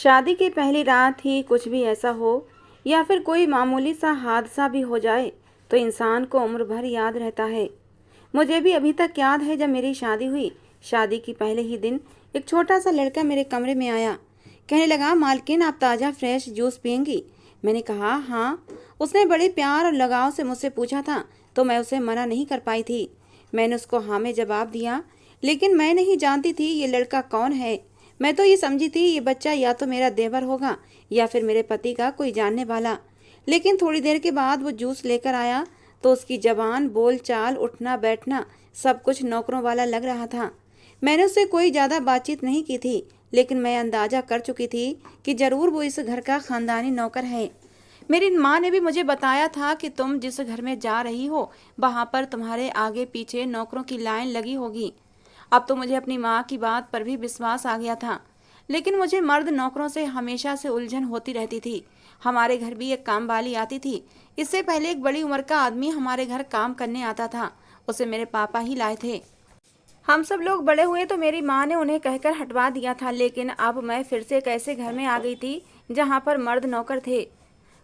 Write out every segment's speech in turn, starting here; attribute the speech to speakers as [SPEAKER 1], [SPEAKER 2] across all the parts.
[SPEAKER 1] शादी की पहली रात ही कुछ भी ऐसा हो या फिर कोई मामूली सा हादसा भी हो जाए तो इंसान को उम्र भर याद रहता है। मुझे भी अभी तक याद है जब मेरी शादी हुई। शादी की पहले ही दिन एक छोटा सा लड़का मेरे कमरे में आया। कहने लगा, मालकिन आप ताज़ा फ्रेश जूस पियेंगी? मैंने कहा हाँ। उसने बड़े प्यार और लगाव से मुझसे पूछा था तो मैं उसे मना नहीं कर पाई थी। मैंने उसको हाँ में जवाब दिया, लेकिन मैं नहीं जानती थी ये लड़का कौन है। मैं तो ये समझी थी ये बच्चा या तो मेरा देवर होगा या फिर मेरे पति का कोई जानने वाला। लेकिन थोड़ी देर के बाद वो जूस लेकर आया तो उसकी जबान, बोल चाल, उठना बैठना सब कुछ नौकरों वाला लग रहा था। मैंने उससे कोई ज़्यादा बातचीत नहीं की थी, लेकिन मैं अंदाजा कर चुकी थी कि ज़रूर वो इस घर का खानदानी नौकर है। मेरी माँ ने भी मुझे बताया था कि तुम जिस घर में जा रही हो वहाँ पर तुम्हारे आगे पीछे नौकरों की लाइन लगी होगी। अब तो मुझे अपनी माँ की बात पर भी विश्वास आ गया था, लेकिन मुझे मर्द नौकरों से हमेशा से उलझन होती रहती थी। हमारे घर भी एक काम वाली आती थी। इससे पहले एक बड़ी उम्र का आदमी हमारे घर काम करने आता था। उसे मेरे पापा ही लाए थे। हम सब लोग बड़े हुए तो मेरी माँ ने उन्हें कहकर हटवा दिया था, लेकिन अब मैं फिर से एक ऐसे घर में आ गई थी जहाँ पर मर्द नौकर थे।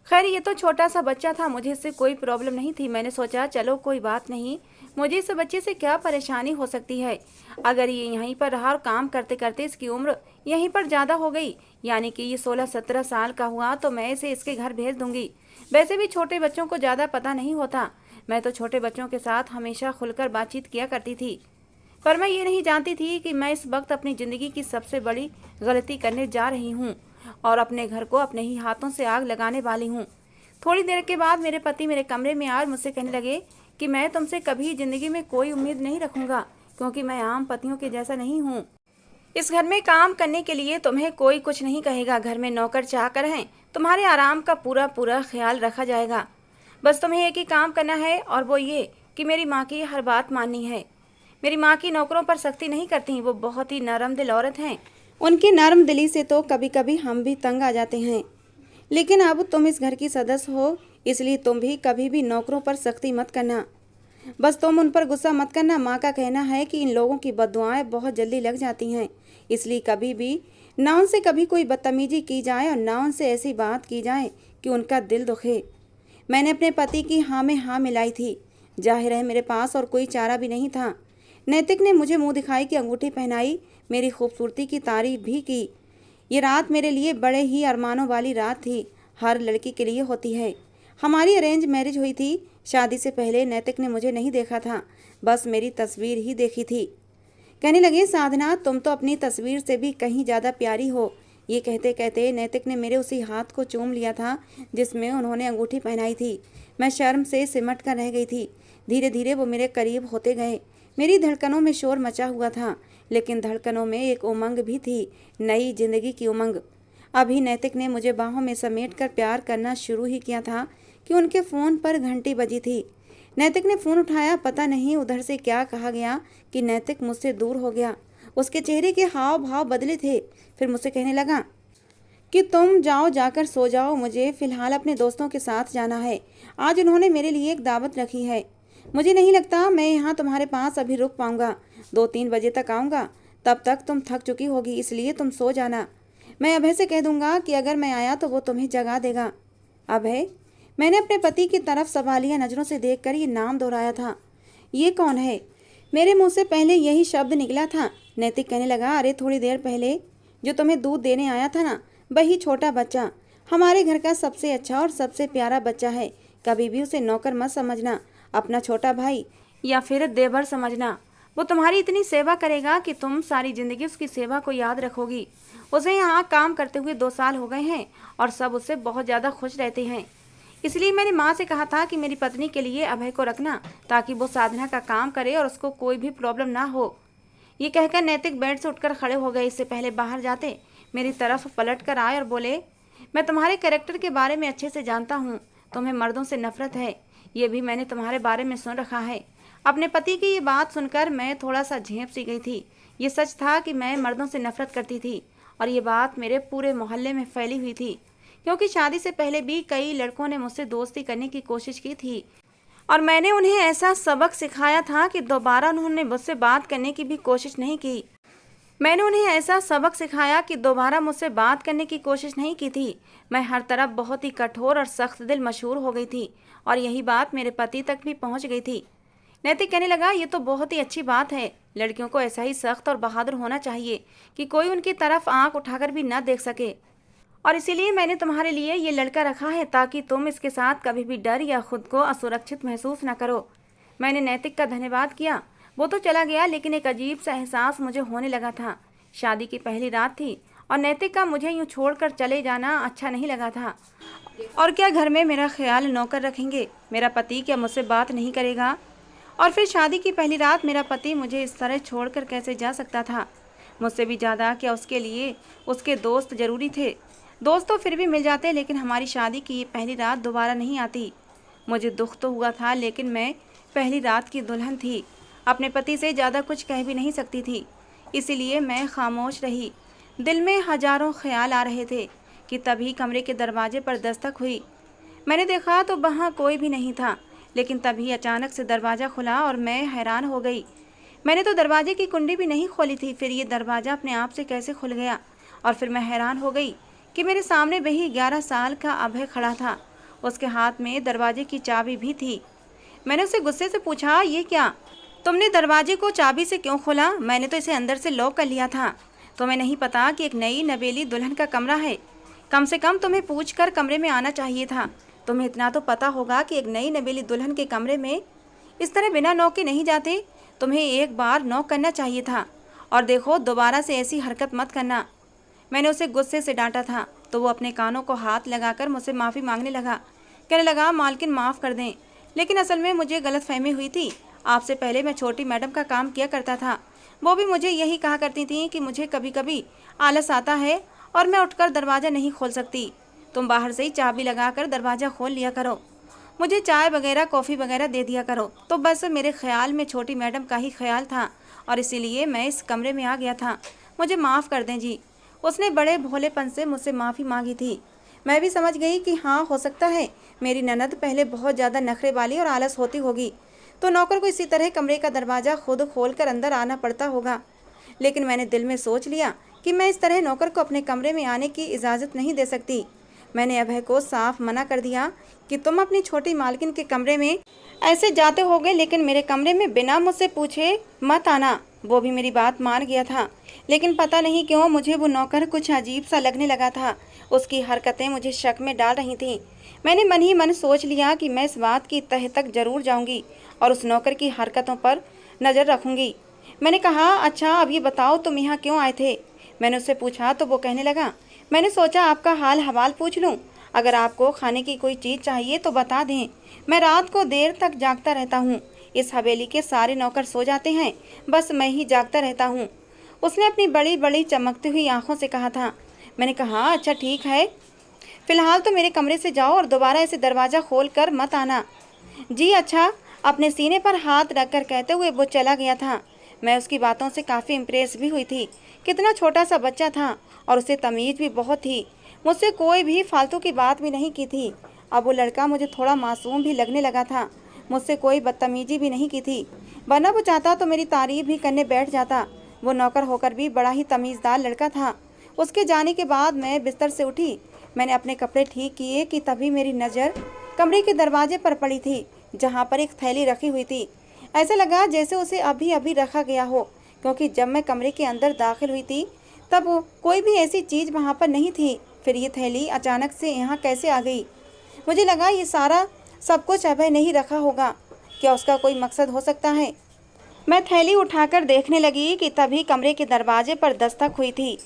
[SPEAKER 1] खैर, ये तो छोटा सा बच्चा था, मुझे इससे कोई प्रॉब्लम नहीं थी। मैंने सोचा चलो कोई बात नहीं, मुझे इस बच्चे से क्या परेशानी हो सकती है। अगर ये यहीं पर रहा और काम करते करते इसकी उम्र यहीं पर ज़्यादा हो गई, यानी कि ये 16-17 साल का हुआ, तो मैं इसे इसके घर भेज दूंगी। वैसे भी छोटे बच्चों को ज़्यादा पता नहीं होता। मैं तो छोटे बच्चों के साथ हमेशा खुलकर बातचीत किया करती थी, पर मैं ये नहीं जानती थी कि मैं इस वक्त अपनी ज़िंदगी की सबसे बड़ी गलती करने जा रही हूँ और अपने घर को अपने ही हाथों से आग लगाने वाली हूँ। थोड़ी देर के बाद मेरे पति मेरे कमरे में आए और मुझसे कहने लगे कि मैं तुमसे कभी ज़िंदगी में कोई उम्मीद नहीं रखूँगा, क्योंकि मैं आम पतियों के जैसा नहीं हूँ। इस घर में काम करने के लिए तुम्हें कोई कुछ नहीं कहेगा। घर में नौकर चाकर हैं, तुम्हारे आराम का पूरा पूरा ख्याल रखा जाएगा। बस तुम्हें एक ही काम करना है, और वो ये कि मेरी माँ की हर बात माननी है। मेरी माँ की नौकरों पर सख्ती नहीं करती, वो बहुत ही नरम दिल औरत हैं। उनकी नरम दिली से तो कभी कभी हम भी तंग आ जाते हैं। लेकिन अब तुम इस घर की सदस्य हो, इसलिए तुम भी कभी भी नौकरों पर सख्ती मत करना। बस तुम उन पर गुस्सा मत करना। माँ का कहना है कि इन लोगों की बद्दुआएं बहुत जल्दी लग जाती हैं, इसलिए कभी भी ना उनसे कभी कोई बदतमीजी की जाए और ना उनसे ऐसी बात की जाए कि उनका दिल दुखे। मैंने अपने पति की हाँ में हाँ मिलाई थी। जाहिर है मेरे पास और कोई चारा भी नहीं था। नैतिक ने मुझे मुंह दिखाई की अंगूठी पहनाई, मेरी खूबसूरती की तारीफ भी की। ये रात मेरे लिए बड़े ही अरमानों वाली रात थी, हर लड़की के लिए होती है। हमारी अरेंज मैरिज हुई थी। शादी से पहले नैतिक ने मुझे नहीं देखा था, बस मेरी तस्वीर ही देखी थी। कहने लगे, साधना तुम तो अपनी तस्वीर से भी कहीं ज़्यादा प्यारी हो। ये कहते कहते नैतिक ने मेरे उसी हाथ को चूम लिया था जिसमें उन्होंने अंगूठी पहनाई थी। मैं शर्म से सिमट कर रह गई थी। धीरे धीरे वो मेरे करीब होते गए। मेरी धड़कनों में शोर मचा हुआ था, लेकिन धड़कनों में एक उमंग भी थी, नई जिंदगी की उमंग। अभी नैतिक ने मुझे बाहों में समेट कर प्यार करना शुरू ही किया था कि उनके फ़ोन पर घंटी बजी थी। नैतिक ने फ़ोन उठाया। पता नहीं उधर से क्या कहा गया कि नैतिक मुझसे दूर हो गया। उसके चेहरे के हाव भाव बदले थे। फिर मुझसे कहने लगा कि तुम जाओ, जाकर सो जाओ, मुझे फ़िलहाल अपने दोस्तों के साथ जाना है। आज उन्होंने मेरे लिए एक दावत रखी है। मुझे नहीं लगता मैं यहाँ तुम्हारे पास अभी रुक पाऊँगा। 2-3 बजे तक आऊँगा, तब तक तुम थक चुकी होगी, इसलिए तुम सो जाना। मैं अभय से कह दूँगा कि अगर मैं आया तो वो तुम्हें जगा देगा। अभय? मैंने अपने पति की तरफ सवालिया नज़रों से देखकर ये नाम दोहराया था। ये कौन है? मेरे मुंह से पहले यही शब्द निकला था। नैतिक कहने लगा, अरे थोड़ी देर पहले जो तुम्हें दूध देने आया था ना, वही छोटा बच्चा। हमारे घर का सबसे अच्छा और सबसे प्यारा बच्चा है। कभी भी उसे नौकर मत समझना, अपना छोटा भाई या फिर देवर समझना। वो तुम्हारी इतनी सेवा करेगा कि तुम सारी जिंदगी उसकी सेवा को याद रखोगी। उसे यहाँ काम करते हुए 2 साल हो गए हैं और सब उससे बहुत ज़्यादा खुश रहते हैं। इसलिए मैंने माँ से कहा था कि मेरी पत्नी के लिए अभय को रखना, ताकि वो साधना का काम करे और उसको कोई भी प्रॉब्लम ना हो। ये कहकर नैतिक बेड से उठकर खड़े हो गए। इससे पहले बाहर जाते मेरी तरफ पलट कर आए और बोले, मैं तुम्हारे कैरेक्टर के बारे में अच्छे से जानता हूँ। तुम्हें मर्दों से नफरत है, ये भी मैंने तुम्हारे बारे में सुन रखा है। अपने पति की ये बात सुनकर मैं थोड़ा सा झेंप सी गई थी। ये सच था कि मैं मर्दों से नफरत करती थी, और ये बात मेरे पूरे मोहल्ले में फैली हुई थी, क्योंकि शादी से पहले भी कई लड़कों ने मुझसे दोस्ती करने की कोशिश की थी, और मैंने उन्हें ऐसा सबक सिखाया था कि दोबारा उन्होंने मुझसे बात करने की भी कोशिश नहीं की। मैंने उन्हें ऐसा सबक सिखाया कि दोबारा मुझसे बात करने की कोशिश नहीं की थी। मैं हर तरफ बहुत ही कठोर और सख्त दिल मशहूर हो गई थी और यही बात मेरे पति तक भी पहुंच गई थी। नैतिक कहने लगा, ये तो बहुत ही अच्छी बात है। लड़कियों को ऐसा ही सख्त और बहादुर होना चाहिए कि कोई उनकी तरफ आंख उठाकर भी न देख सके। और इसीलिए मैंने तुम्हारे लिए ये लड़का रखा है ताकि तुम इसके साथ कभी भी डर या खुद को असुरक्षित महसूस न करो। मैंने नैतिक का धन्यवाद किया। वो तो चला गया, लेकिन एक अजीब सा एहसास मुझे होने लगा था। शादी की पहली रात थी और नैतिक का मुझे यूं छोड़कर चले जाना अच्छा नहीं लगा था। और क्या घर में मेरा ख्याल नौकर रखेंगे? मेरा पति क्या मुझसे बात नहीं करेगा? और फिर शादी की पहली रात मेरा पति मुझे इस तरह छोड़कर कैसे जा सकता था? मुझसे भी ज़्यादा क्या उसके लिए उसके दोस्त ज़रूरी थे। दोस्त तो फिर भी मिल जाते, लेकिन हमारी शादी की पहली रात दोबारा नहीं आती। मुझे दुख तो हुआ था, लेकिन मैं पहली रात की दुल्हन थी, अपने पति से ज़्यादा कुछ कह भी नहीं सकती थी। इसीलिए मैं खामोश रही। दिल में हजारों ख्याल आ रहे थे कि तभी कमरे के दरवाजे पर दस्तक हुई। मैंने देखा तो वहाँ कोई भी नहीं था, लेकिन तभी अचानक से दरवाज़ा खुला और मैं हैरान हो गई। मैंने तो दरवाजे की कुंडी भी नहीं खोली थी, फिर ये दरवाज़ा अपने आप से कैसे खुल गया? और फिर मैं हैरान हो गई कि मेरे सामने वही 11 साल का अभय खड़ा था। उसके हाथ में दरवाजे की चाबी भी थी। मैंने उससे गुस्से से पूछा, ये क्या? तुमने दरवाजे को चाबी से क्यों खोला? मैंने तो इसे अंदर से लॉक कर लिया था। तुम्हें नहीं पता कि एक नई नवेली दुल्हन का कमरा है? कम से कम तुम्हें पूछकर कमरे में आना चाहिए था। तुम्हें इतना तो पता होगा कि एक नई नवेली दुल्हन के कमरे में इस तरह बिना नॉक के नहीं जाते। तुम्हें एक बार नॉक करना चाहिए था। और देखो, दोबारा से ऐसी हरकत मत करना। मैंने उसे गुस्से से डांटा था तो वो अपने कानों को हाथ लगाकर मुझसे माफ़ी मांगने लगा। कहने लगा, मालकिन माफ़ कर दें, लेकिन असल में मुझे गलतफहमी हुई थी। आपसे पहले मैं छोटी मैडम का काम किया करता था। वो भी मुझे यही कहा करती थी कि मुझे कभी कभी आलस आता है और मैं उठकर दरवाज़ा नहीं खोल सकती। तुम बाहर से ही चाबी लगाकर दरवाज़ा खोल लिया करो, मुझे चाय वगैरह कॉफ़ी वगैरह दे दिया करो। तो बस मेरे ख्याल में छोटी मैडम का ही ख्याल था और इसीलिए मैं इस कमरे में आ गया था। मुझे माफ़ कर दें जी। उसने बड़े भोलेपन से मुझसे माफ़ी मांगी थी। मैं भी समझ गई कि हाँ, हो सकता है मेरी ननद पहले बहुत ज़्यादा नखरे वाली और आलस होती होगी, तो नौकर को इसी तरह कमरे का दरवाज़ा खुद खोलकर अंदर आना पड़ता होगा। लेकिन मैंने दिल में सोच लिया कि मैं इस तरह नौकर को अपने कमरे में आने की इजाज़त नहीं दे सकती। मैंने अभय को साफ मना कर दिया कि तुम अपनी छोटी मालकिन के कमरे में ऐसे जाते होगे, लेकिन मेरे कमरे में बिना मुझसे पूछे मत आना। वो भी मेरी बात मान गया था, लेकिन पता नहीं क्यों मुझे वो नौकर कुछ अजीब सा लगने लगा था। उसकी हरकतें मुझे शक में डाल रही थीं। मैंने मन ही मन सोच लिया कि मैं इस बात की तह तक जरूर जाऊंगी और उस नौकर की हरकतों पर नज़र रखूंगी। मैंने कहा, अच्छा अब ये बताओ तुम यहाँ क्यों आए थे? मैंने उससे पूछा तो वो कहने लगा, मैंने सोचा आपका हाल हवाल पूछ लूँ। अगर आपको खाने की कोई चीज़ चाहिए तो बता दें। मैं रात को देर तक जागता रहता हूँ। इस हवेली के सारे नौकर सो जाते हैं, बस मैं ही जागता रहता हूँ। उसने अपनी बड़ी बड़ी चमकती हुई आंखों से कहा था। मैंने कहा, अच्छा ठीक है, फिलहाल तो मेरे कमरे से जाओ और दोबारा ऐसे दरवाज़ा खोल कर मत आना। जी अच्छा, अपने सीने पर हाथ रखकर कहते हुए वो चला गया था। मैं उसकी बातों से काफ़ी इम्प्रेस भी हुई थी। कितना छोटा सा बच्चा था और उसे तमीज़ भी बहुत थी। मुझसे कोई भी फालतू की बात भी नहीं की थी। अब वो लड़का मुझे थोड़ा मासूम भी लगने लगा था। मुझसे कोई बदतमीजी भी नहीं की थी, वरना वो चाहता तो मेरी तारीफ भी करने बैठ जाता। वो नौकर होकर भी बड़ा ही तमीज़दार लड़का था। उसके जाने के बाद मैं बिस्तर से उठी। मैंने अपने कपड़े ठीक किए कि तभी मेरी नज़र कमरे के दरवाजे पर पड़ी थी, जहाँ पर एक थैली रखी हुई थी। ऐसा लगा जैसे उसे अभी अभी रखा गया हो, क्योंकि जब मैं कमरे के अंदर दाखिल हुई थी तब कोई भी ऐसी चीज़ वहाँ पर नहीं थी। फिर ये थैली अचानक से यहाँ कैसे आ गई? मुझे लगा ये सारा सब कुछ अभय नहीं रखा होगा। क्या उसका कोई मकसद हो सकता है? मैं थैली उठाकर देखने लगी कि तभी कमरे के दरवाजे पर दस्तक हुई थी।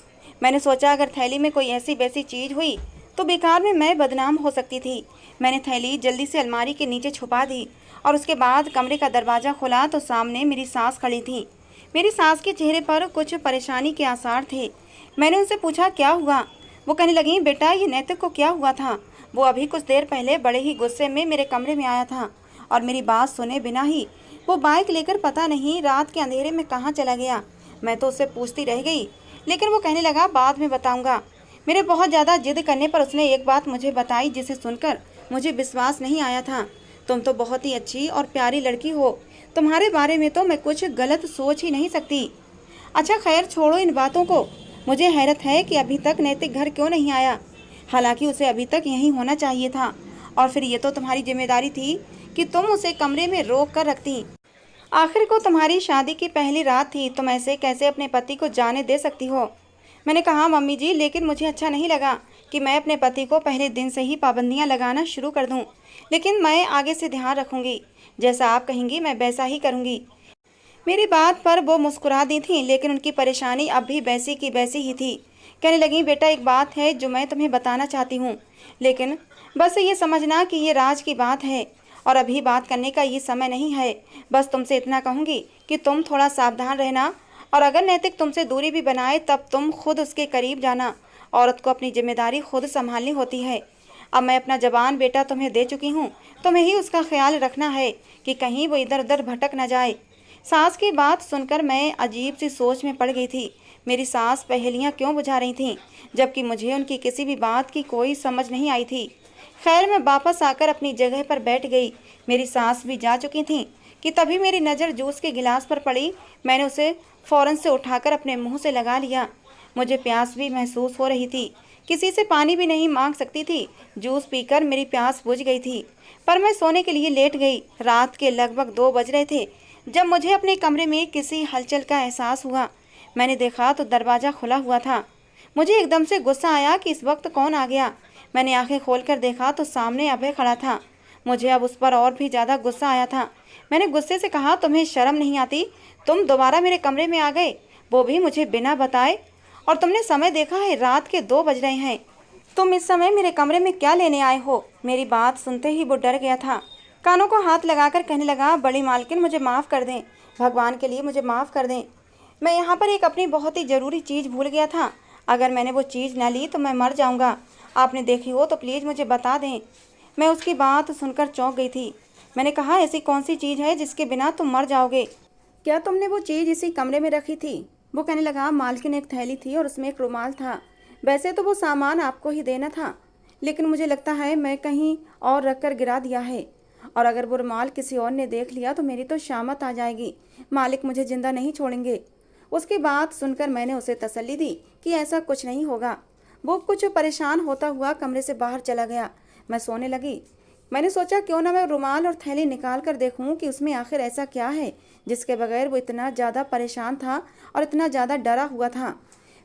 [SPEAKER 1] मैंने सोचा अगर थैली में कोई ऐसी वैसी चीज़ हुई तो बेकार में मैं बदनाम हो सकती थी। मैंने थैली जल्दी से अलमारी के नीचे छुपा दी और उसके बाद कमरे का दरवाज़ा खुला तो सामने मेरी सास खड़ी थी। मेरी सास के चेहरे पर कुछ परेशानी के आसार थे। मैंने उनसे पूछा, क्या हुआ? वो कहने लगी, बेटा ये नैतिक को क्या हुआ था? वो अभी कुछ देर पहले बड़े ही गुस्से में मेरे कमरे में आया था और मेरी बात सुने बिना ही वो बाइक लेकर पता नहीं रात के अंधेरे में कहाँ चला गया। मैं तो उससे पूछती रह गई, लेकिन वो कहने लगा बाद में बताऊंगा। मेरे बहुत ज़्यादा जिद करने पर उसने एक बात मुझे बताई जिसे सुनकर मुझे विश्वास नहीं आया था। तुम तो बहुत ही अच्छी और प्यारी लड़की हो। तुम्हारे बारे में तो मैं कुछ गलत सोच ही नहीं सकती। अच्छा खैर छोड़ो इन बातों को। मुझे हैरत है कि अभी तक नैतिक घर क्यों नहीं आया, हालांकि उसे अभी तक यहीं होना चाहिए था। और फिर ये तो तुम्हारी जिम्मेदारी थी कि तुम उसे कमरे में रोक कर रखती। आखिर को तुम्हारी शादी की पहली रात थी, तुम ऐसे कैसे अपने पति को जाने दे सकती हो। मैंने कहा मम्मी जी, लेकिन मुझे अच्छा नहीं लगा कि मैं अपने पति को पहले दिन से ही पाबंदियां लगाना शुरू कर दूं। लेकिन मैं आगे से ध्यान रखूंगी, जैसा आप कहेंगी मैं वैसा ही करूंगी। मेरी बात पर वो मुस्कुरा दी थी, लेकिन उनकी परेशानी अब भी वैसी की वैसी ही थी। कहने लगी, बेटा एक बात है जो मैं तुम्हें बताना चाहती हूँ, लेकिन बस ये समझना कि ये राज की बात है और अभी बात करने का ये समय नहीं है। बस तुमसे इतना कहूँगी कि तुम थोड़ा सावधान रहना, और अगर नैतिक तुमसे दूरी भी बनाए तब तुम खुद उसके करीब जाना। औरत को अपनी जिम्मेदारी खुद संभालनी होती है। अब मैं अपना जवान बेटा तुम्हें दे चुकी हूँ, तुम्हें ही उसका ख्याल रखना है कि कहीं वो इधर उधर भटक न जाए। सास की बात सुनकर मैं अजीब सी सोच में पड़ गई थी। मेरी सास पहेलियाँ क्यों बुझा रही थीं, जबकि मुझे उनकी किसी भी बात की कोई समझ नहीं आई थी। खैर मैं वापस आकर अपनी जगह पर बैठ गई। मेरी सास भी जा चुकी थीं कि तभी मेरी नज़र जूस के गिलास पर पड़ी। मैंने उसे फ़ौरन से उठाकर अपने मुंह से लगा लिया। मुझे प्यास भी महसूस हो रही थी, किसी से पानी भी नहीं मांग सकती थी। जूस पीकर मेरी प्यास बुझ गई थी, पर मैं सोने के लिए लेट गई। रात के लगभग 2 बज रहे थे जब मुझे अपने कमरे में किसी हलचल का एहसास हुआ। मैंने देखा तो दरवाज़ा खुला हुआ था। मुझे एकदम से गुस्सा आया कि इस वक्त कौन आ गया। मैंने आंखें खोलकर देखा तो सामने अभय खड़ा था। मुझे अब उस पर और भी ज़्यादा गुस्सा आया था। मैंने गुस्से से कहा, तुम्हें शर्म नहीं आती? तुम दोबारा मेरे कमरे में आ गए, वो भी मुझे बिना बताए। और तुमने समय देखा है, रात के 2 बज रहे हैं। तुम इस समय मेरे कमरे में क्या लेने आए हो? मेरी बात सुनते ही वो डर गया था। कानों को हाथ लगाकर कहने लगा, बड़ी मालकिन मुझे माफ़ कर दें, भगवान के लिए मुझे माफ़ कर दें। मैं यहाँ पर एक अपनी बहुत ही ज़रूरी चीज़ भूल गया था। अगर मैंने वो चीज़ न ली तो मैं मर जाऊँगा। आपने देखी हो तो प्लीज़ मुझे बता दें। मैं उसकी बात सुनकर चौंक गई थी। मैंने कहा, ऐसी कौन सी चीज़ है जिसके बिना तुम मर जाओगे? क्या तुमने वो चीज़ इसी कमरे में रखी थी? वो कहने लगा, मालकिन एक थैली थी और उसमें एक रुमाल था। वैसे तो वो सामान आपको ही देना था, लेकिन मुझे लगता है मैं कहीं और रख कर गिरा दिया है, और अगर वो रुमाल किसी और ने देख लिया तो मेरी तो शामत आ जाएगी। मालिक मुझे जिंदा नहीं छोड़ेंगे। उसकी बात सुनकर मैंने उसे तसल्ली दी कि ऐसा कुछ नहीं होगा। वो कुछ परेशान होता हुआ कमरे से बाहर चला गया। मैं सोने लगी। मैंने सोचा क्यों ना मैं रुमाल और थैली निकाल कर देखूं कि उसमें आखिर ऐसा क्या है जिसके बगैर वो इतना ज़्यादा परेशान था और इतना ज़्यादा डरा हुआ था।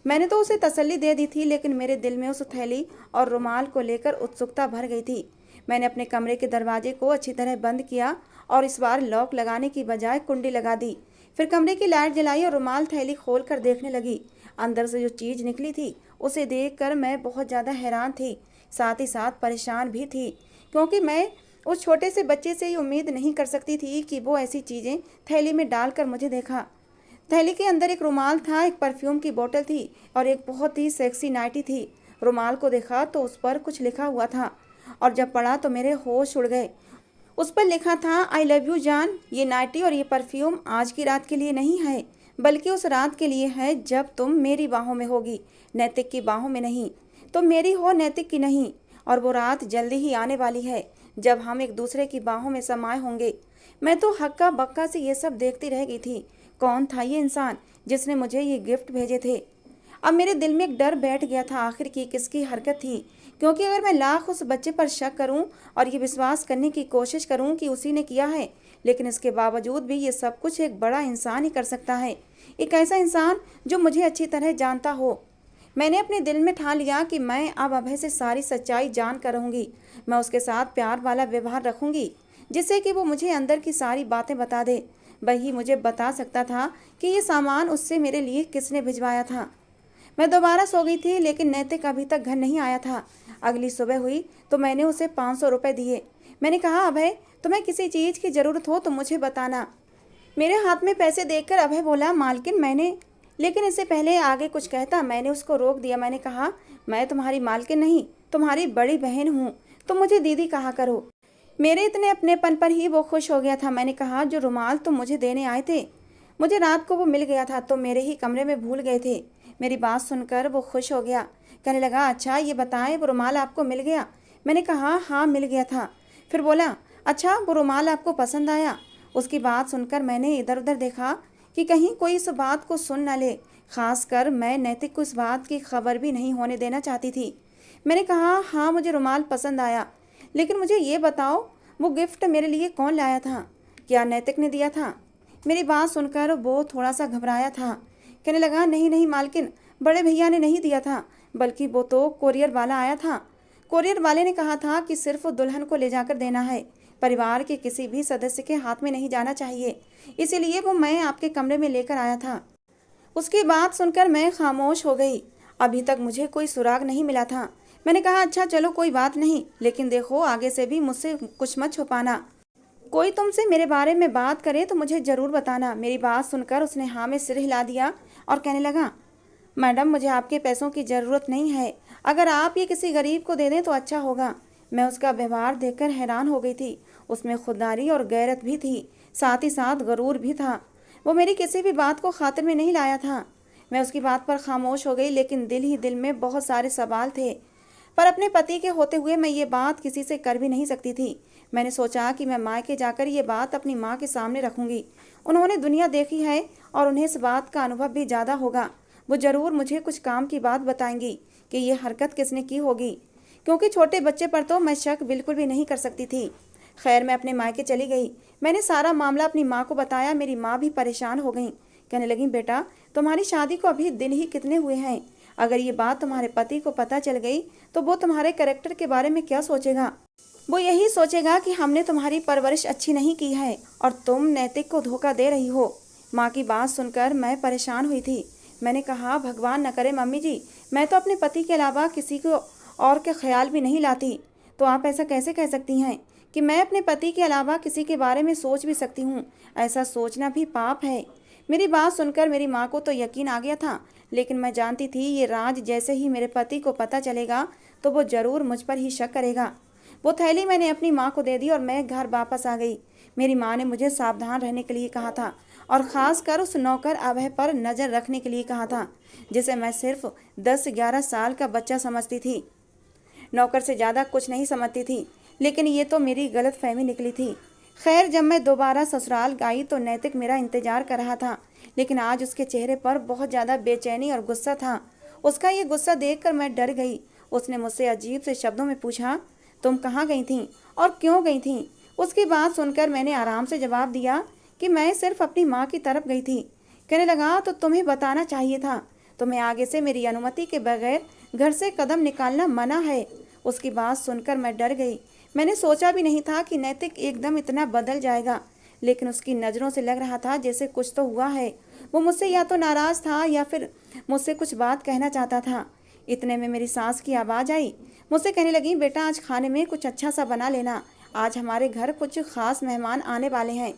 [SPEAKER 1] मैंने तो उसे तसल्ली दे दी थी, लेकिन मेरे दिल में उस थैली और रुमाल को लेकर उत्सुकता भर गई थी। मैंने अपने कमरे के दरवाजे को अच्छी तरह बंद किया और इस बार लॉक लगाने की बजाय कुंडी लगा दी। फिर कमरे की लाइट जलाई और रुमाल थैली खोल कर देखने लगी। अंदर से जो चीज़ निकली थी उसे देखकर मैं बहुत ज़्यादा हैरान थी, साथ ही साथ परेशान भी थी, क्योंकि मैं उस छोटे से बच्चे से ही उम्मीद नहीं कर सकती थी कि वो ऐसी चीज़ें थैली में डालकर मुझे देखा। थैली के अंदर एक रुमाल था, एक परफ्यूम की बोतल थी और एक बहुत ही सेक्सी नाइटी थी। रुमाल को देखा तो उस पर कुछ लिखा हुआ था, और जब पढ़ा तो मेरे होश उड़ गए। उस पर लिखा था, आई लव यू जान। ये नाइटी और ये परफ्यूम आज की रात के लिए नहीं है, बल्कि उस रात के लिए है जब तुम मेरी बाहों में होगी, नैतिक की बाहों में नहीं। तुम मेरी हो, नैतिक की नहीं। और वो रात जल्दी ही आने वाली है जब हम एक दूसरे की बाहों में समाये होंगे। मैं तो हक्का बक्का से ये सब देखती रह गई थी। कौन था ये इंसान जिसने मुझे ये गिफ्ट भेजे थे? अब मेरे दिल में एक डर बैठ गया था, आखिर की किसकी हरकत थी, क्योंकि अगर मैं लाख उस बच्चे पर शक करूं और ये विश्वास करने की कोशिश करूं कि उसी ने किया है, लेकिन इसके बावजूद भी ये सब कुछ एक बड़ा इंसान ही कर सकता है। एक ऐसा इंसान जो मुझे अच्छी तरह जानता हो। मैंने अपने दिल में ठान लिया कि मैं अब अभय से सारी सच्चाई जान कर रहूँगी। मैं उसके साथ प्यार वाला व्यवहार रखूँगी, जिससे कि वो मुझे अंदर की सारी बातें बता दे। वही मुझे बता सकता था कि ये सामान उससे मेरे लिए किसने भिजवाया था। मैं दोबारा सो गई थी, लेकिन नैतिक अभी तक घर नहीं आया था। अगली सुबह हुई तो मैंने उसे 500 रुपये दिए। मैंने कहा, अभय तुम्हें किसी चीज़ की ज़रूरत हो तो मुझे बताना। मेरे हाथ में पैसे देखकर अभय बोला, मालकिन मैंने, लेकिन इससे पहले आगे कुछ कहता मैंने उसको रोक दिया। मैंने कहा, मैं तुम्हारी मालकिन नहीं, तुम्हारी बड़ी बहन हूँ, तुम मुझे दीदी कहा करो। मेरे इतने अपनेपन पर ही वो खुश हो गया था। मैंने कहा, जो रुमाल तुम मुझे देने आए थे, मुझे रात को वो मिल गया था, तुम मेरे ही कमरे में भूल गए थे। मेरी बात सुनकर वो खुश हो गया। कहने लगा, अच्छा ये बताएं, वो रुमाल आपको मिल गया? मैंने कहा, हाँ मिल गया था। फिर बोला, अच्छा वो रुमाल आपको पसंद आया? उसकी बात सुनकर मैंने इधर उधर देखा कि कहीं कोई इस बात को सुन न ले। खासकर मैं नैतिक को इस बात की खबर भी नहीं होने देना चाहती थी। मैंने कहा, हाँ मुझे रुमाल पसंद आया, लेकिन मुझे ये बताओ वो गिफ्ट मेरे लिए कौन लाया था? क्या नैतिक ने दिया था? मेरी बात सुनकर वो थोड़ा सा घबराया था। कहने लगा, नहीं नहीं मालकिन, बड़े भैया ने नहीं दिया था, बल्कि वो तो कोरियर वाला आया था। कोरियर वाले ने कहा था कि सिर्फ दुल्हन को ले जाकर देना है, परिवार के किसी भी सदस्य के हाथ में नहीं जाना चाहिए, इसीलिए वो मैं आपके कमरे में लेकर आया था। उसकी बात सुनकर मैं खामोश हो गई। अभी तक मुझे कोई सुराग नहीं मिला था। मैंने कहा, अच्छा चलो कोई बात नहीं, लेकिन देखो आगे से भी मुझसे कुछ मत छुपाना। कोई तुमसे मेरे बारे में बात करे तो मुझे ज़रूर बताना। मेरी बात सुनकर उसने हाँ में सिर हिला दिया और कहने लगा, मैडम मुझे आपके पैसों की ज़रूरत नहीं है, अगर आप ये किसी गरीब को दे दें तो अच्छा होगा। मैं उसका व्यवहार देखकर हैरान हो गई थी। उसमें खुददारी और गैरत भी थी, साथ ही साथ गरूर भी था। वो मेरी किसी भी बात को खातिर में नहीं लाया था। मैं उसकी बात पर खामोश हो गई, लेकिन दिल ही दिल में बहुत सारे सवाल थे। पर अपने पति के होते हुए मैं ये बात किसी से कर भी नहीं सकती थी। मैंने सोचा कि मैं मायके जाकर ये बात अपनी माँ के सामने रखूंगी। उन्होंने दुनिया देखी है और उन्हें इस बात का अनुभव भी ज़्यादा होगा। वो ज़रूर मुझे कुछ काम की बात बताएंगी कि ये हरकत किसने की होगी, क्योंकि छोटे बच्चे पर तो मैं शक बिल्कुल भी नहीं कर सकती थी। खैर मैं अपने मायके चली गई। मैंने सारा मामला अपनी माँ को बताया। मेरी माँ भी परेशान हो गई। कहने लगी, बेटा तुम्हारी शादी को अभी दिन ही कितने हुए हैं, अगर ये बात तुम्हारे पति को पता चल गई तो वो तुम्हारे कैरेक्टर के बारे में क्या सोचेगा? वो यही सोचेगा कि हमने तुम्हारी परवरिश अच्छी नहीं की है और तुम नैतिक को धोखा दे रही हो। माँ की बात सुनकर मैं परेशान हुई थी। मैंने कहा, भगवान न करे मम्मी जी, मैं तो अपने पति के अलावा किसी को और के ख्याल भी नहीं लाती। तो आप ऐसा कैसे कह सकती हैं कि मैं अपने पति के अलावा किसी के बारे में सोच भी सकती हूँ? ऐसा सोचना भी पाप है। मेरी बात सुनकर मेरी माँ को तो यकीन आ गया था, लेकिन मैं जानती थी ये राज जैसे ही मेरे पति को पता चलेगा तो वो ज़रूर मुझ पर ही शक करेगा। वो थैली मैंने अपनी माँ को दे दी और मैं घर वापस आ गई। मेरी माँ ने मुझे सावधान रहने के लिए कहा था और ख़ास कर उस नौकर अभय पर नज़र रखने के लिए कहा था, जिसे मैं सिर्फ 10-11 साल का बच्चा समझती थी। नौकर से ज़्यादा कुछ नहीं समझती थी, लेकिन ये तो मेरी गलतफहमी निकली थी। खैर जब मैं दोबारा ससुराल गई तो नैतिक मेरा इंतजार कर रहा था, लेकिन आज उसके चेहरे पर बहुत ज़्यादा बेचैनी और गुस्सा था। उसका ये गुस्सा देखकर मैं डर गई। उसने मुझसे अजीब से शब्दों में पूछा, तुम कहाँ गई थी और क्यों गई थी? उसकी बात सुनकर मैंने आराम से जवाब दिया कि मैं सिर्फ अपनी माँ की तरफ गई थी। कहने लगा, तो तुम्हें बताना चाहिए था, तुम्हें आगे से मेरी अनुमति के बगैर घर से कदम निकालना मना है। उसकी बात सुनकर मैं डर गई। मैंने सोचा भी नहीं था कि नैतिक एकदम इतना बदल जाएगा, लेकिन उसकी नज़रों से लग रहा था जैसे कुछ तो हुआ है। वो मुझसे या तो नाराज़ था या फिर मुझसे कुछ बात कहना चाहता था। इतने में मेरी सास की आवाज़ आई। मुझसे कहने लगी, बेटा आज खाने में कुछ अच्छा सा बना लेना, आज हमारे घर कुछ ख़ास मेहमान आने वाले हैं।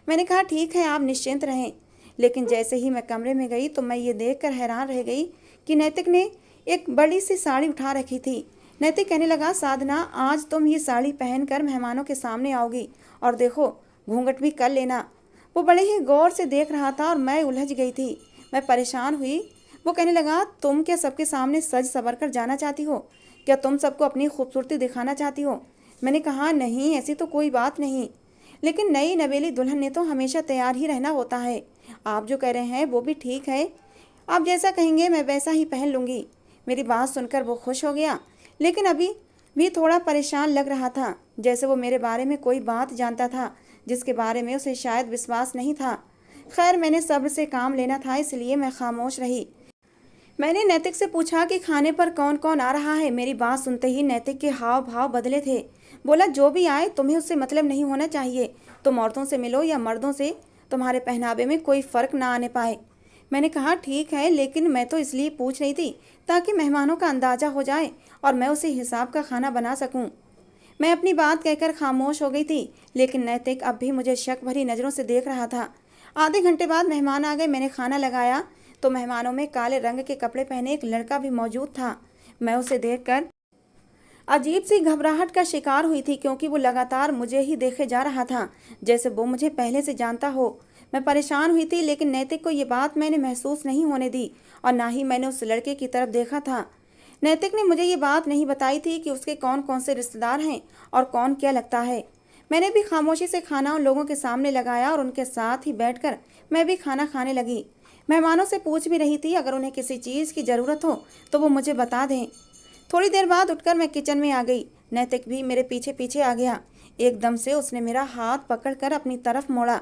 [SPEAKER 1] मैंने कहा, ठीक है आप निश्चिंत रहें। लेकिन जैसे ही मैं कमरे में गई तो मैं ये देखकर हैरान रह गई कि नैतिक ने एक बड़ी सी साड़ी उठा रखी थी। नैतिक कहने लगा, साधना आज तुम ये साड़ी पहनकर मेहमानों के सामने आओगी और देखो घूंघट भी कर लेना। वो बड़े ही गौर से देख रहा था और मैं उलझ गई थी। मैं परेशान हुई। वो कहने लगा, तुम क्या सबके सामने सज संवर कर जाना चाहती हो? क्या तुम सबको अपनी खूबसूरती दिखाना चाहती हो? मैंने कहा, नहीं ऐसी तो कोई बात नहीं, लेकिन नई नवेली दुल्हन ने तो हमेशा तैयार ही रहना होता है। आप जो कह रहे हैं वो भी ठीक है, आप जैसा कहेंगे मैं वैसा ही पहन लूँगी। मेरी बात सुनकर वो खुश हो गया, लेकिन अभी भी थोड़ा परेशान लग रहा था, जैसे वो मेरे बारे में कोई बात जानता था जिसके बारे में उसे शायद विश्वास नहीं था। खैर मैंने सब्र से काम लेना था, इसलिए मैं खामोश रही। मैंने नैतिक से पूछा कि खाने पर कौन कौन आ रहा है। मेरी बात सुनते ही नैतिक के हाव भाव बदले थे। बोला, जो भी आए तुम्हें उससे मतलब नहीं होना चाहिए। तुम औरतों से मिलो या मर्दों से, तुम्हारे पहनावे में कोई फ़र्क ना आने पाए। मैंने कहा, ठीक है, लेकिन मैं तो इसलिए पूछ रही थी ताकि मेहमानों का अंदाज़ा हो जाए और मैं उसी हिसाब का खाना बना सकूं। मैं अपनी बात कहकर खामोश हो गई थी, लेकिन नैतिक अब भी मुझे शक भरी नज़रों से देख रहा था। आधे घंटे बाद मेहमान आ गए। मैंने खाना लगाया तो मेहमानों में काले रंग के कपड़े पहने एक लड़का भी मौजूद था। मैं उसे देखकर अजीब सी घबराहट का शिकार हुई थी, क्योंकि वो लगातार मुझे ही देखे जा रहा था जैसे वो मुझे पहले से जानता हो। मैं परेशान हुई थी, लेकिन नैतिक को ये बात मैंने महसूस नहीं होने दी और ना ही मैंने उस लड़के की तरफ देखा था। नैतिक ने मुझे ये बात नहीं बताई थी कि उसके कौन कौन से रिश्तेदार हैं और कौन क्या लगता है। मैंने भी खामोशी से खाना उन लोगों के सामने लगाया और उनके साथ ही बैठकर मैं भी खाना खाने लगी। मेहमानों से पूछ भी रही थी अगर उन्हें किसी चीज़ की ज़रूरत हो तो वो मुझे बता दें। थोड़ी देर बाद उठकर मैं किचन में आ गई। नैतिक भी मेरे पीछे पीछे आ गया। एकदम से उसने मेरा हाथ पकड़कर अपनी तरफ मोड़ा।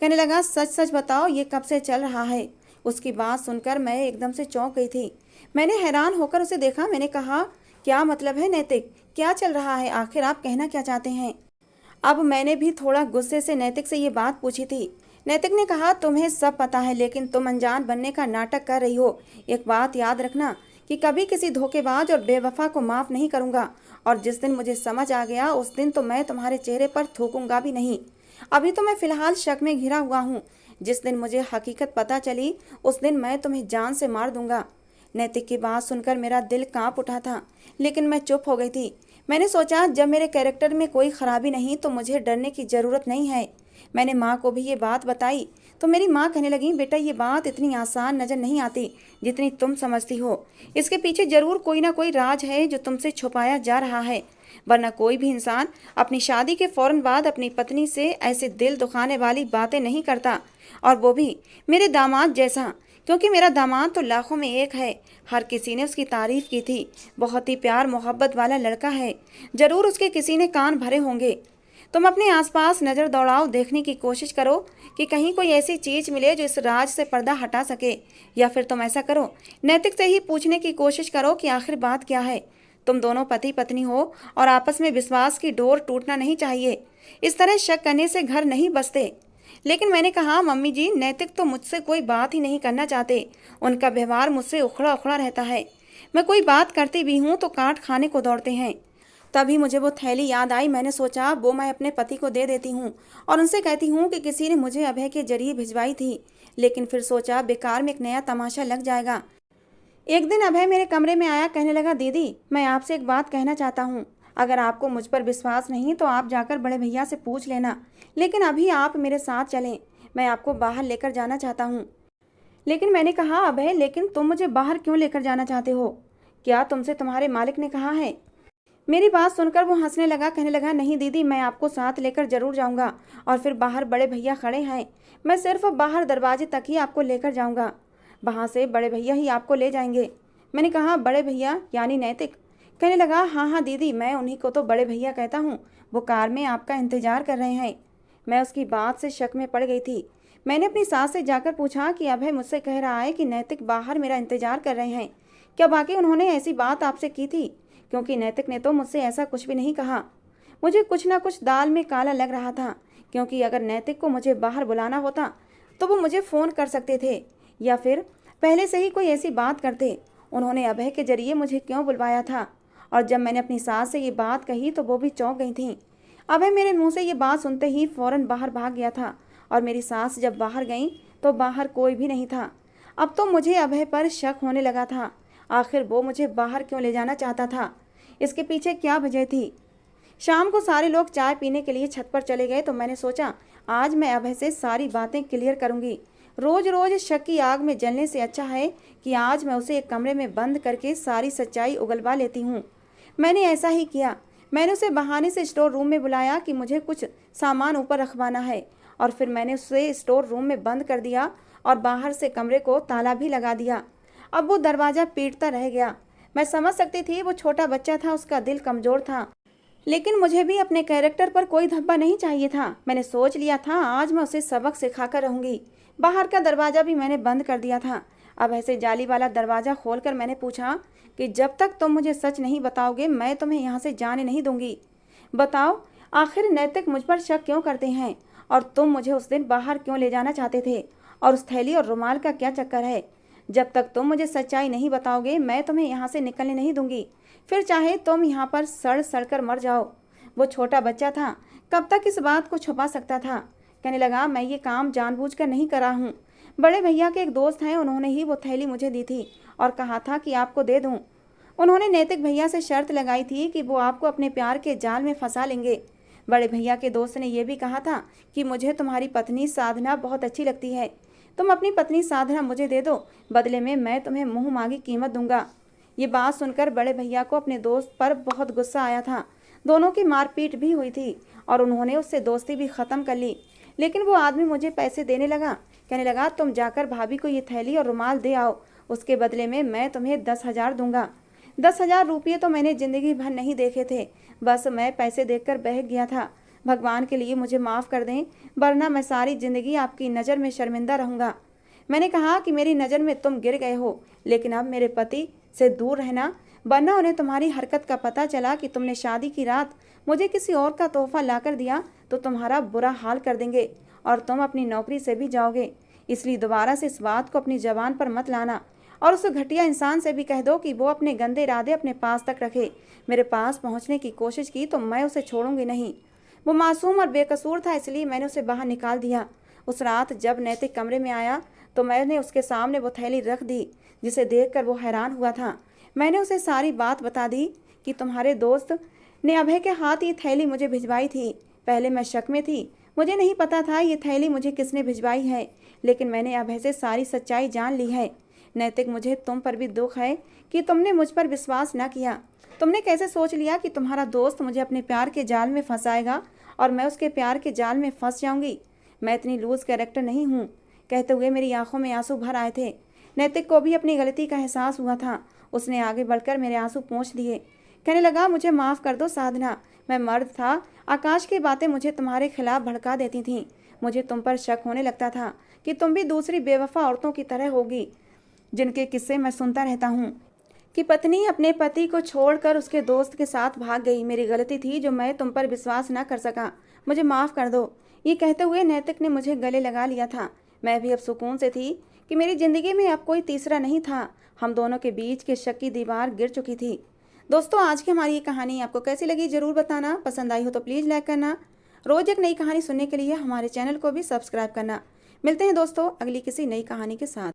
[SPEAKER 1] कहने लगा, सच सच बताओ ये कब से चल रहा है? उसकी बात सुनकर मैं एकदम से चौंक गई थी। मैंने हैरान होकर उसे देखा। मैंने कहा, क्या मतलब है नैतिक, क्या चल रहा है? आखिर आप कहना क्या चाहते हैं? अब मैंने भी थोड़ा गुस्से से नैतिक से ये बात पूछी थी। नैतिक ने कहा, तुम्हें सब पता है लेकिन तुम अनजान बनने का नाटक कर रही हो। एक बात याद रखना कि कभी किसी धोखेबाज और बेवफा को माफ़ नहीं करूँगा, और जिस दिन मुझे समझ आ गया उस दिन तो मैं तुम्हारे चेहरे पर थूकूंगा भी नहीं। अभी तो मैं फ़िलहाल शक में घिरा हुआ हूँ। जिस दिन मुझे हकीकत पता चली उस दिन मैं तुम्हें जान से मार दूंगा। नैतिक की बात सुनकर मेरा दिल कांप उठा था, लेकिन मैं चुप हो गई थी। मैंने सोचा जब मेरे कैरेक्टर में कोई खराबी नहीं तो मुझे डरने की ज़रूरत नहीं है। मैंने माँ को भी ये बात बताई तो मेरी माँ कहने लगी, बेटा ये बात इतनी आसान नज़र नहीं आती जितनी तुम समझती हो। इसके पीछे ज़रूर कोई ना कोई राज है जो तुमसे छुपाया जा रहा है, वरना कोई भी इंसान अपनी शादी के फौरन बाद अपनी पत्नी से ऐसे दिल दुखाने वाली बातें नहीं करता, और वो भी मेरे दामाद जैसा। क्योंकि मेरा दामाद तो लाखों में एक है। हर किसी ने उसकी तारीफ की थी। बहुत ही प्यार मोहब्बत वाला लड़का है। ज़रूर उसके किसी ने कान भरे होंगे। तुम अपने आसपास नज़र दौड़ाओ, देखने की कोशिश करो कि कहीं कोई ऐसी चीज़ मिले जो इस राज से पर्दा हटा सके। या फिर तुम ऐसा करो, नैतिक से ही पूछने की कोशिश करो कि आखिर बात क्या है। तुम दोनों पति पत्नी हो और आपस में विश्वास की डोर टूटना नहीं चाहिए। इस तरह शक करने से घर नहीं बसते। लेकिन मैंने कहा, मम्मी जी नैतिक तो मुझसे कोई बात ही नहीं करना चाहते। उनका व्यवहार मुझसे उखड़ा उखड़ा रहता है। मैं कोई बात करती भी हूँ तो काट खाने को दौड़ते हैं। तभी मुझे वो थैली याद आई। मैंने सोचा वो मैं अपने पति को दे देती हूँ और उनसे कहती हूँ कि किसी ने मुझे अभय के जरिए भिजवाई थी। लेकिन फिर सोचा बेकार में एक नया तमाशा लग जाएगा। एक दिन अभय मेरे कमरे में आया। कहने लगा, दीदी मैं आपसे एक बात कहना चाहता हूँ। अगर आपको मुझ पर विश्वास नहीं तो आप जाकर बड़े भैया से पूछ लेना, लेकिन अभी आप मेरे साथ चलें। मैं आपको बाहर लेकर जाना चाहता हूँ। लेकिन मैंने कहा, अभय लेकिन तुम मुझे बाहर क्यों लेकर जाना चाहते हो? क्या तुमसे तुम्हारे मालिक ने कहा है? मेरी बात सुनकर वो हंसने लगा। कहने लगा, नहीं दीदी मैं आपको साथ लेकर जरूर जाऊंगा। और फिर बाहर बड़े भैया खड़े हैं। मैं सिर्फ बाहर दरवाजे तक ही आपको लेकर जाऊंगा। वहाँ से बड़े भैया ही आपको ले जाएंगे। मैंने कहा, बड़े भैया यानी नैतिक? कहने लगा, हाँ हाँ दीदी मैं उन्हीं को तो बड़े भैया कहता हूँ। वो कार में आपका इंतजार कर रहे हैं। मैं उसकी बात से शक में पड़ गई थी। मैंने अपनी सास से जाकर पूछा कि अभय मुझसे कह रहा है कि नैतिक बाहर मेरा इंतजार कर रहे हैं। क्या वाकई उन्होंने ऐसी बात आपसे की थी? क्योंकि नैतिक ने तो मुझसे ऐसा कुछ भी नहीं कहा। मुझे कुछ ना कुछ दाल में काला लग रहा था, क्योंकि अगर नैतिक को मुझे बाहर बुलाना होता तो वो मुझे फ़ोन कर सकते थे या फिर पहले से ही कोई ऐसी बात करते। उन्होंने अभय के जरिए मुझे क्यों बुलवाया था? और जब मैंने अपनी सास से ये बात कही तो वो भी चौंक गई थी। अभय मेरे मुंह से ये बात सुनते ही फ़ौरन बाहर भाग गया था, और मेरी सास जब बाहर गई तो बाहर कोई भी नहीं था। अब तो मुझे अभय पर शक होने लगा था। आखिर वो मुझे बाहर क्यों ले जाना चाहता था? इसके पीछे क्या वजह थी? शाम को सारे लोग चाय पीने के लिए छत पर चले गए तो मैंने सोचा आज मैं अभय से सारी बातें क्लियर करूंगी। रोज रोज शक की आग में जलने से अच्छा है कि आज मैं उसे एक कमरे में बंद करके सारी सच्चाई उगलवा लेती हूँ। मैंने ऐसा ही किया। मैंने उसे बहाने से स्टोर रूम में बुलाया कि मुझे कुछ सामान ऊपर रखवाना है, और फिर मैंने उसे स्टोर रूम में बंद कर दिया और बाहर से कमरे को ताला भी लगा दिया। अब वो दरवाज़ा पीटता रह गया। मैं समझ सकती थी वो छोटा बच्चा था, उसका दिल कमज़ोर था, लेकिन मुझे भी अपने कैरेक्टर पर कोई धब्बा नहीं चाहिए था। मैंने सोच लिया था आज मैं उसे सबक सिखाकर रहूँगी। बाहर का दरवाज़ा भी मैंने बंद कर दिया था। अब ऐसे जाली वाला दरवाज़ा खोलकर मैंने पूछा कि जब तक तुम मुझे सच नहीं बताओगे मैं तुम्हें यहाँ से जाने नहीं दूंगी। बताओ आखिर नैतिक मुझ पर शक क्यों करते हैं, और तुम मुझे उस दिन बाहर क्यों ले जाना चाहते थे, और उस थैली और रुमाल का क्या चक्कर है? जब तक तुम मुझे सच्चाई नहीं बताओगे मैं तुम्हें यहाँ से निकलने नहीं दूंगी। फिर चाहे तुम यहाँ पर सड़ सड़ कर मर जाओ। वो छोटा बच्चा था, कब तक इस बात को छुपा सकता था? कहने लगा, मैं ये काम जानबूझकर नहीं करा हूँ। बड़े भैया के एक दोस्त हैं, उन्होंने ही वो थैली मुझे दी थी और कहा था कि आपको दे दूँ। उन्होंने नैतिक भैया से शर्त लगाई थी कि वो आपको अपने प्यार के जाल में फंसा लेंगे। बड़े भैया के दोस्त ने यह भी कहा था कि मुझे तुम्हारी पत्नी साधना बहुत अच्छी लगती है, तुम अपनी पत्नी साधना मुझे दे दो, बदले में मैं तुम्हें मुँह मांगी कीमत दूंगा। ये बात सुनकर बड़े भैया को अपने दोस्त पर बहुत गुस्सा आया था। दोनों की मारपीट भी हुई थी और उन्होंने उससे दोस्ती भी ख़त्म कर ली। लेकिन वो आदमी मुझे पैसे देने लगा, कहने लगा तुम जाकर भाभी को ये थैली और रुमाल दे आओ, उसके बदले में मैं तुम्हें 10,000 दूंगा। 10,000 रुपये तो मैंने ज़िंदगी भर नहीं देखे थे, बस मैं पैसे देखकर बहक गया था। भगवान के लिए मुझे माफ़ कर दें, वरना मैं सारी ज़िंदगी आपकी नज़र में शर्मिंदा रहूँगा। मैंने कहा कि मेरी नज़र में तुम गिर गए हो, लेकिन अब मेरे पति से दूर रहना, वरना उन्हें तुम्हारी हरकत का पता चला कि तुमने शादी की रात मुझे किसी और का तोहफा लाकर दिया तो तुम्हारा बुरा हाल कर देंगे और तुम अपनी नौकरी से भी जाओगे। इसलिए दोबारा से इस बात को अपनी ज़बान पर मत लाना और उस घटिया इंसान से भी कह दो कि वो अपने गंदे इरादे अपने पास तक रखे। मेरे पास पहुंचने की कोशिश की तो मैं उसे छोड़ूंगी नहीं। वो मासूम और बेकसूर था, इसलिए मैंने उसे बाहर निकाल दिया। उस रात जब नैतिक कमरे में आया तो मैंने उसके सामने वो थैली रख दी, जिसे देखकर वो हैरान हुआ था। मैंने उसे सारी बात बता दी कि तुम्हारे दोस्त ने अभय के हाथ ये थैली मुझे भिजवाई थी। पहले मैं शक में थी, मुझे नहीं पता था ये थैली मुझे किसने भिजवाई है, लेकिन मैंने अभय से सारी सच्चाई जान ली है। नैतिक, मुझे तुम पर भी दुख है कि तुमने मुझ पर विश्वास न किया। तुमने कैसे सोच लिया कि तुम्हारा दोस्त मुझे अपने प्यार के जाल में फंसाएगा और मैं उसके प्यार के जाल में फंस जाऊंगी। मैं इतनी लूज कैरेक्टर नहीं हूँ। कहते हुए मेरी आंखों में आंसू भर आए थे। नैतिक को भी अपनी गलती का एहसास हुआ था। उसने आगे बढ़कर मेरे आंसू पोंछ दिए, कहने लगा मुझे माफ़ कर दो साधना, मैं मर्द था। आकाश की बातें मुझे तुम्हारे खिलाफ भड़का देती थीं। मुझे तुम पर शक होने लगता था कि तुम भी दूसरी बेवफा औरतों की तरह होगी, जिनके किस्से मैं सुनता रहता हूँ कि पत्नी अपने पति को छोड़कर उसके दोस्त के साथ भाग गई। मेरी गलती थी जो मैं तुम पर विश्वास न कर सका, मुझे माफ़ कर दो। ये कहते हुए नैतिक ने मुझे गले लगा लिया था। मैं भी अब सुकून से थी कि मेरी ज़िंदगी में अब कोई तीसरा नहीं था। हम दोनों के बीच के शक की दीवार गिर चुकी थी। दोस्तों, आज की हमारी ये कहानी आपको कैसी लगी ज़रूर बताना। पसंद आई हो तो प्लीज़ लाइक करना। रोज़ एक नई कहानी सुनने के लिए हमारे चैनल को भी सब्सक्राइब करना। मिलते हैं दोस्तों अगली किसी नई कहानी के साथ।